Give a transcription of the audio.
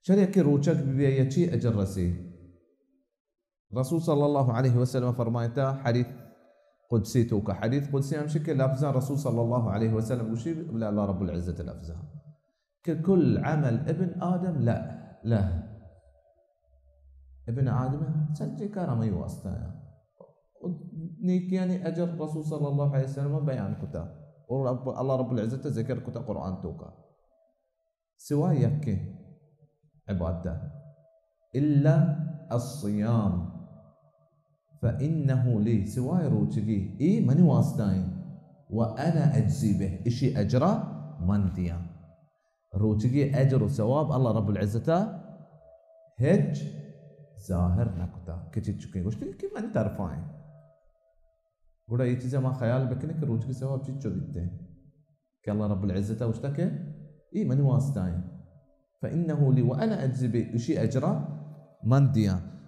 شريك روچك بيچی اجر رسي. رسول صلى الله عليه وسلم فرمایتا حديث قدسي توكا، حديث قدسي هم شكل لفظا رسول صلى الله عليه وسلم وشي لا الله رب العزة لفظا ككل عمل ابن آدم لا ابن آدم سنجي كرمي واسطايا نيك يعني أجر رسول صلى الله عليه وسلم بيان كتا الله رب العزة ذكر كتا قرآن توكا سوى يكي عبادته إلا الصيام فإنه لي سواي روتشي إي مني واسطاين وأنا أجزي به إشي أجره من ديان روتشي أجر وثواب الله رب العزة هج ظاهر نكتا كتشي تشكي قلت كي من ترفعين قلت أي چیزا ما خیال بکنه که روتشي ثواب چی چو بیته که الله رب العزة وشتكي إي مني واسطاين فإنه لي وأنا أجزي به إشي أجره من ديان